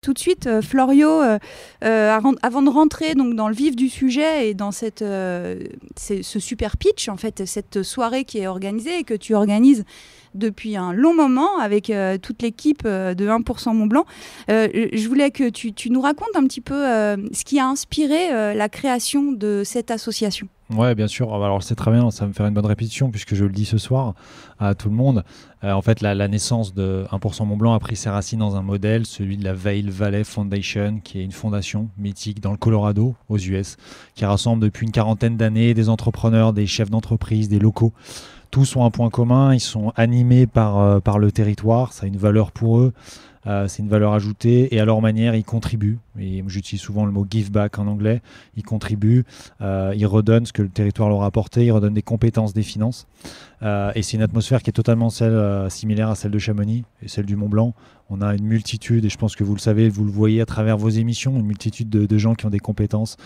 Tout de suite, Florio, avant de rentrer donc, dans le vif du sujet et dans ce super pitch, en fait, cette soirée qui est organisée et que tu organises depuis un long moment avec toute l'équipe de 1% Mont Blanc, je voulais que tu nous racontes un petit peu ce qui a inspiré la création de cette association. Ouais, bien sûr. Alors c'est très bien, ça va me faire une bonne répétition puisque je le dis ce soir à tout le monde. En fait, la naissance de 1% Mont Blanc a pris ses racines dans un modèle, celui de la Vail Valley Foundation, qui est une fondation mythique dans le Colorado, aux US, qui rassemble depuis une quarantaine d'années des entrepreneurs, des chefs d'entreprise, des locaux. Tous ont un point commun, ils sont animés par le territoire, ça a une valeur pour eux. C'est une valeur ajoutée et à leur manière ils contribuent, et j'utilise souvent le mot give back en anglais. Ils contribuent, ils redonnent ce que le territoire leur a apporté, ils redonnent des compétences, des finances, et c'est une atmosphère qui est totalement similaire à celle de Chamonix et celle du Mont Blanc. On a une multitude, et je pense que vous le savez, vous le voyez à travers vos émissions, une multitude de gens qui ont des compétences,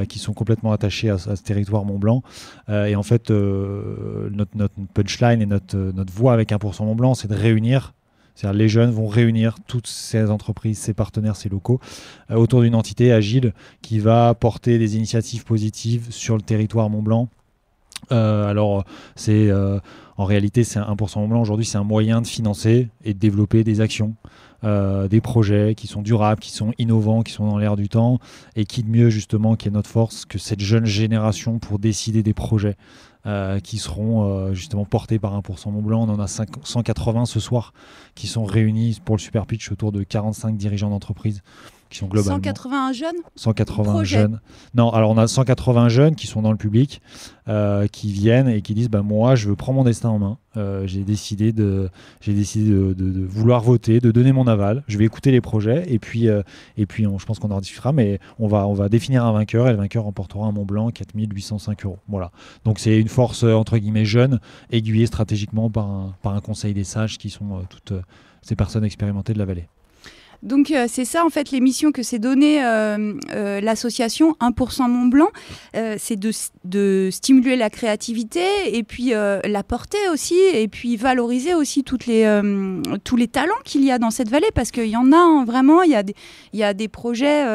qui sont complètement attachés à ce territoire Mont Blanc, et en fait notre punchline et notre voix avec 1% Mont Blanc, c'est de réunir. C'est-à-dire les jeunes vont réunir toutes ces entreprises, ces partenaires, ces locaux autour d'une entité agile qui va porter des initiatives positives sur le territoire Mont Blanc. En réalité, c'est 1% Mont Blanc aujourd'hui, c'est un moyen de financer et de développer des actions, des projets qui sont durables, qui sont innovants, qui sont dans l'air du temps, et qui de mieux justement, qui est notre force, que cette jeune génération pour décider des projets. Qui seront justement portés par 1% Mont Blanc. On en a 180 ce soir qui sont réunis pour le super pitch autour de 45 dirigeants d'entreprise qui sont globalement 181 jeunes 180 jeunes. Non, alors on a 180 jeunes qui sont dans le public, qui viennent et qui disent moi je veux prendre mon destin en main. J'ai décidé de vouloir voter, de donner mon aval. Je vais écouter les projets et puis je pense qu'on en discutera, mais on va définir un vainqueur et le vainqueur remportera un Mont Blanc 4 805 €. Voilà. Donc c'est une force entre guillemets jeune, aiguillée stratégiquement par un conseil des sages qui sont toutes ces personnes expérimentées de la vallée. Donc c'est ça en fait l'émission que s'est donnée l'association 1% Mont Blanc, c'est de stimuler la créativité et puis la porter aussi et puis valoriser aussi tous les talents qu'il y a dans cette vallée, parce qu'il y en a vraiment, il y a des projets,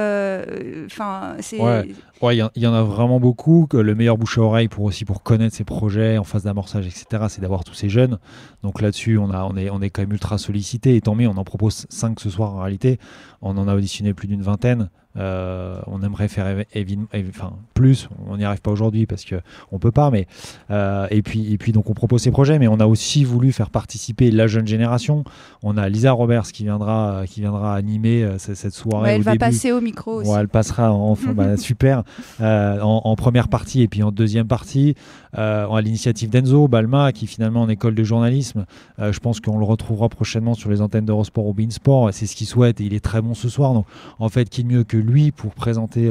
Ouais, il y en a vraiment beaucoup. Le meilleur bouche à oreille pour connaître ces projets en phase d'amorçage, etc., c'est d'avoir tous ces jeunes. Donc là-dessus, on est quand même ultra sollicité. Et tant mieux, on en propose 5 ce soir en réalité. On en a auditionné plus d'une vingtaine. On aimerait faire plus. On n'y arrive pas aujourd'hui parce qu'on ne peut pas. Mais, et puis donc on propose ces projets, mais on a aussi voulu faire participer la jeune génération. On a Lisa Roberts qui viendra animer cette soirée. Elle va passer au micro aussi. Elle passera super. En première partie et puis en deuxième partie, à l'initiative d'Enzo Balma, qui finalement en école de journalisme, je pense qu'on le retrouvera prochainement sur les antennes d'Eurosport ou Beansport. C'est ce qu'il souhaite et il est très bon ce soir. Donc en fait, qui de mieux que lui pour présenter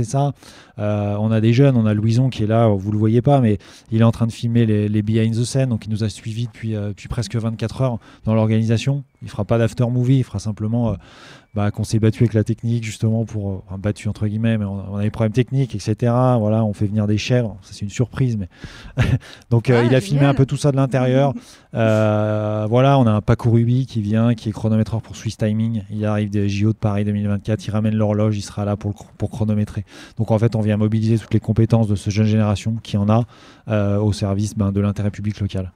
ça. On a des jeunes, on a Louison qui est là, vous le voyez pas, mais il est en train de filmer les behind the scene, donc il nous a suivis depuis presque 24 heures dans l'organisation. Il fera pas d'after movie, il fera simplement qu'on s'est battu avec la technique justement battu entre guillemets, mais on a des problèmes techniques, etc. Voilà, on fait venir des chèvres, ça c'est une surprise, mais donc il a filmé un peu tout ça de l'intérieur. Voilà, on a un Paco Ruby qui vient, qui est chronométreur pour Swiss Timing. Il arrive des JO de Paris 2024, il ramène l'horloge, il sera là pour chronométrer. Donc en fait, on vient mobiliser toutes les compétences de cette jeune génération qui en a au service de l'intérêt public local.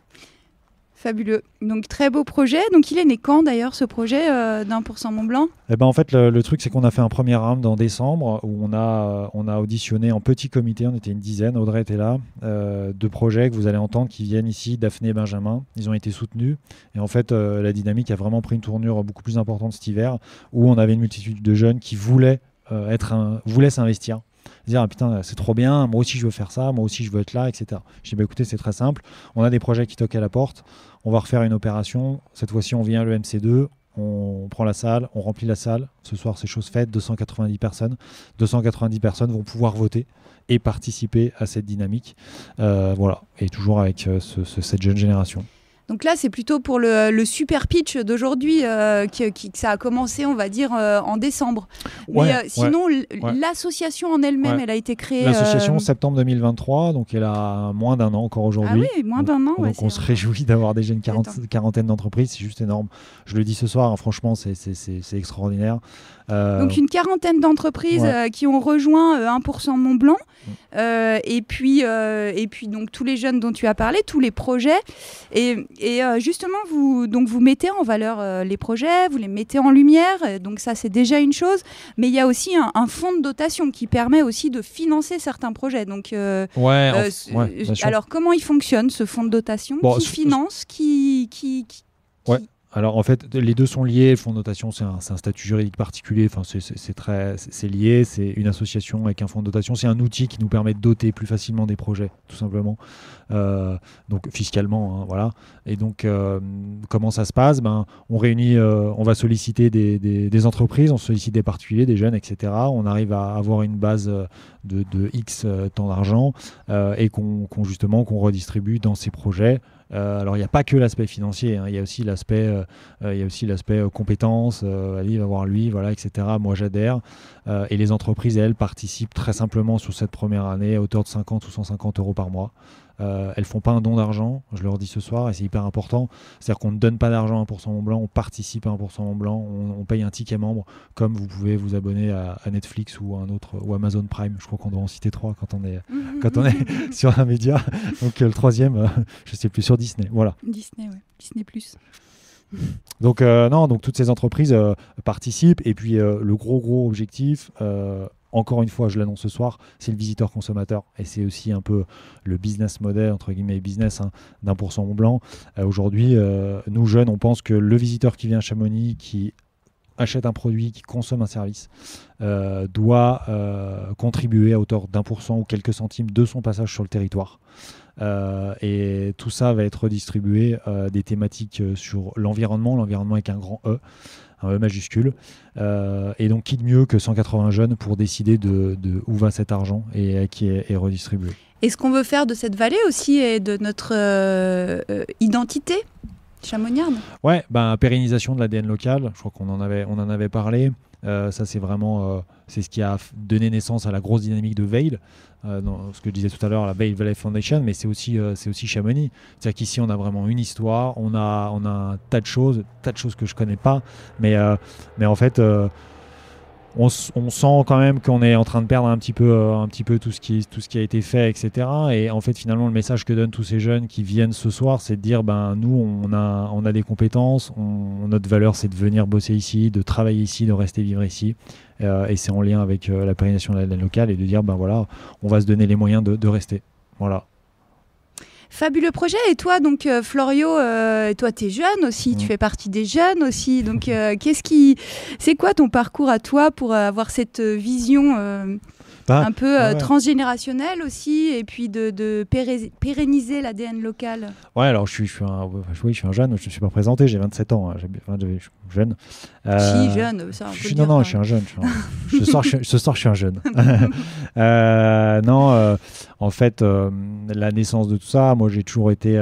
Fabuleux. Donc très beau projet. Donc il est né quand d'ailleurs ce projet d'1% Mont Blanc ? En fait le truc c'est qu'on a fait un premier round en décembre où on a auditionné en petit comité, on était une dizaine, Audrey était là, de projets que vous allez entendre qui viennent ici, Daphné et Benjamin. Ils ont été soutenus et en fait la dynamique a vraiment pris une tournure beaucoup plus importante cet hiver où on avait une multitude de jeunes qui voulaient s'investir. Dire putain c'est trop bien, moi aussi je veux faire ça, moi aussi je veux être là, etc. Je dis écoutez c'est très simple, on a des projets qui toquent à la porte, on va refaire une opération, cette fois-ci on vient à l'EMC2, on prend la salle, on remplit la salle, ce soir c'est chose faite, 290 personnes vont pouvoir voter et participer à cette dynamique, voilà, et toujours avec cette jeune génération. Donc là, c'est plutôt pour le super pitch d'aujourd'hui que ça a commencé, on va dire, en décembre. Mais sinon, l'association en elle-même, elle a été créée... L'association en septembre 2023, donc elle a moins d'un an encore aujourd'hui. Ah oui, moins d'un an. Donc on se réjouit d'avoir déjà une quarantaine d'entreprises, c'est juste énorme. Je le dis ce soir, hein, franchement, c'est extraordinaire. Donc une quarantaine d'entreprises qui ont rejoint 1% Mont Blanc. Et puis donc tous les jeunes dont tu as parlé, tous les projets. Et justement, vous mettez en valeur les projets, vous les mettez en lumière. Donc ça, c'est déjà une chose. Mais il y a aussi un fonds de dotation qui permet aussi de financer certains projets. Donc, alors, comment il fonctionne, ce fonds de dotation? Qui finance Alors en fait, les deux sont liés. Le fonds de dotation, c'est un statut juridique particulier. Enfin, c'est lié. C'est une association avec un fonds de dotation. C'est un outil qui nous permet de doter plus facilement des projets, tout simplement. Donc fiscalement, hein, voilà. Et donc, comment ça se passe? On réunit, on va solliciter des entreprises, on sollicite des particuliers, des jeunes, etc. On arrive à avoir une base de X temps d'argent et qu'on redistribue dans ces projets. Alors il n'y a pas que l'aspect financier, hein, il y a aussi l'aspect compétences, allez, va voir lui, voilà, etc. Moi j'adhère. Et les entreprises, elles, participent très simplement sur cette première année à hauteur de 50 ou 150 euros par mois. Elles font pas un don d'argent, je le redis ce soir, et c'est hyper important. C'est-à-dire qu'on ne donne pas d'argent à 1% Mont Blanc, on participe à 1% Mont Blanc, on paye un ticket membre, comme vous pouvez vous abonner à Netflix ou ou Amazon Prime. Je crois qu'on doit en citer 3 quand on est sur un média. Donc le troisième, je sais plus, sur Disney. Voilà. Disney, ouais. Disney+. Donc donc toutes ces entreprises participent, et puis le gros objectif. Encore une fois, je l'annonce ce soir, c'est le visiteur consommateur. Et c'est aussi un peu le business model, entre guillemets, business d'1% Mont Blanc. Aujourd'hui, nous jeunes, on pense que le visiteur qui vient à Chamonix, qui achète un produit, qui consomme un service, doit contribuer à hauteur d'1% ou quelques centimes de son passage sur le territoire. Et tout ça va être redistribué des thématiques sur l'environnement avec un grand E. Un E majuscule. Et donc, qui de mieux que 180 jeunes pour décider de où va cet argent et qui est redistribué. Et ce qu'on veut faire de cette vallée aussi et de notre identité chamoniarde. Ouais, pérennisation de l'ADN local. Je crois qu'on en avait parlé. Ça, c'est vraiment c'est ce qui a donné naissance à la grosse dynamique de Veil. Dans ce que je disais tout à l'heure, la Veil Valley Foundation, mais c'est aussi Chamonix. C'est-à-dire qu'ici, on a vraiment une histoire, on a un tas de choses que je connais pas, mais en fait, on sent quand même qu'on est en train de perdre un petit peu tout ce qui a été fait, etc. Et en fait, finalement, le message que donnent tous ces jeunes qui viennent ce soir, c'est de dire, nous, on a des compétences, notre valeur, c'est de venir bosser ici, de travailler ici, de rester vivre ici. Et c'est en lien avec la pérennisation de l'ADN locale et de dire, voilà, on va se donner les moyens de rester. Voilà. Fabuleux projet. Et toi, donc, Florio, toi, tu es jeune aussi, tu fais partie des jeunes aussi. Donc, c'est quoi ton parcours à toi pour avoir cette vision un peu transgénérationnelle aussi, et puis de pérenniser l'ADN local? Ouais, alors je suis un jeune, je ne suis pas présenté, j'ai 27 ans, je suis jeune. Jeune, ça on peut le dire. Non, je suis un jeune. Ce soir, je suis un jeune. En fait, la naissance de tout ça, moi j'ai toujours été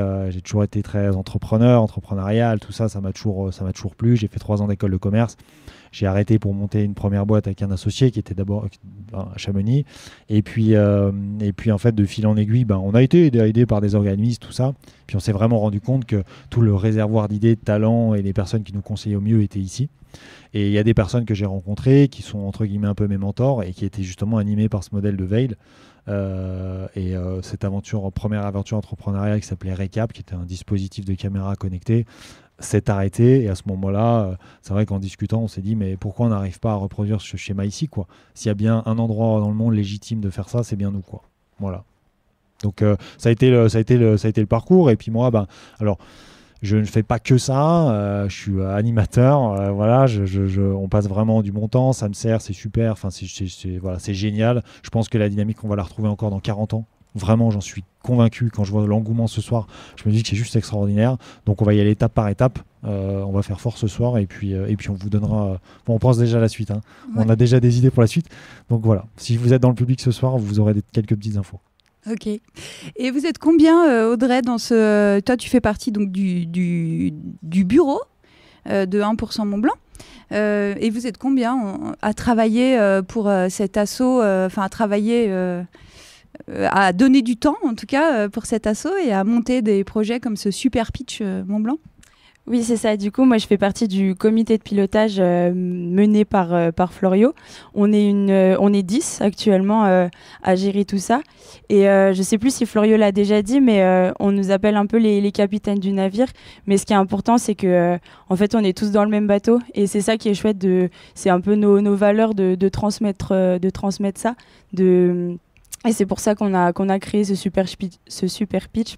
très entrepreneurial, tout ça, ça m'a toujours plu. J'ai fait 3 ans d'école de commerce. J'ai arrêté pour monter une première boîte avec un associé qui était d'abord à Chamonix. Et puis en fait, de fil en aiguille, on a été aidé par des organismes, tout ça. Puis on s'est vraiment rendu compte que tout le réservoir d'idées, de talents et les personnes qui nous conseillaient au mieux étaient ici. Et il y a des personnes que j'ai rencontrées qui sont entre guillemets un peu mes mentors et qui étaient justement animées par ce modèle de Veil. Cette première aventure entrepreneuriale qui s'appelait Recap, qui était un dispositif de caméra connecté, s'est arrêté. Et à ce moment-là, c'est vrai qu'en discutant, on s'est dit, mais pourquoi on n'arrive pas à reproduire ce schéma ici, quoi? S'il y a bien un endroit dans le monde légitime de faire ça, c'est bien nous, quoi. Voilà. Donc ça a été le parcours. Et puis moi, alors je ne fais pas que ça. Je suis animateur. Voilà, on passe vraiment du bon temps. Ça me sert, c'est super. Enfin, c'est génial. Je pense que la dynamique, on va la retrouver encore dans 40 ans. Vraiment, j'en suis convaincu. Quand je vois l'engouement ce soir, je me dis que c'est juste extraordinaire. Donc on va y aller étape par étape. On va faire fort ce soir et puis on vous donnera... on pense déjà à la suite. Hein. Ouais. On a déjà des idées pour la suite. Donc voilà, si vous êtes dans le public ce soir, vous aurez quelques petites infos. Ok. Et vous êtes combien, Audrey, dans ce... Toi, tu fais partie donc, du bureau de 1% Mont Blanc. Et vous êtes combien à travailler pour cet assaut, à travailler, à donner du temps, en tout cas, pour cet assaut et à monter des projets comme ce Super Pitch Mont Blanc? Oui, c'est ça. Du coup, moi, je fais partie du comité de pilotage mené par Florio. On est 10 actuellement à gérer tout ça. Et je sais plus si Florio l'a déjà dit, mais on nous appelle un peu les capitaines du navire. Mais ce qui est important, c'est que en fait, on est tous dans le même bateau. Et c'est ça qui est chouette. C'est un peu nos valeurs de transmettre ça. Et c'est pour ça qu'on a créé ce super pitch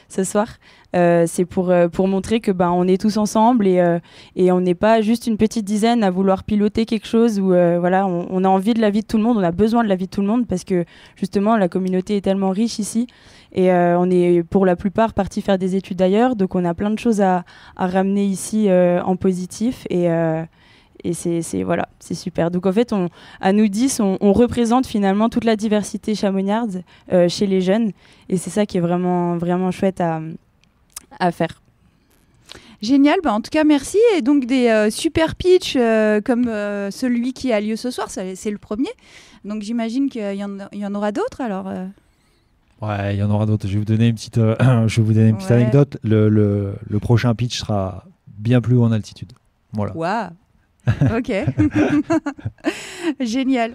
ce soir. C'est pour montrer que on est tous ensemble et on n'est pas juste une petite dizaine à vouloir piloter quelque chose où voilà, on a envie de l'avis de tout le monde, on a besoin de l'avis de tout le monde parce que justement la communauté est tellement riche ici et on est pour la plupart partis faire des études ailleurs, donc on a plein de choses à ramener ici en positif et c'est super. Donc en fait, à nous 10, on représente finalement toute la diversité chamonniarde chez les jeunes. Et c'est ça qui est vraiment, vraiment chouette à faire. Génial, en tout cas merci. Et donc des super pitch comme celui qui a lieu ce soir, c'est le premier. Donc j'imagine qu'il y en aura d'autres alors. Ouais, il y en aura d'autres. Je vais vous donner une petite, anecdote. Le prochain pitch sera bien plus haut en altitude. Voilà. Waouh. Ok. Génial.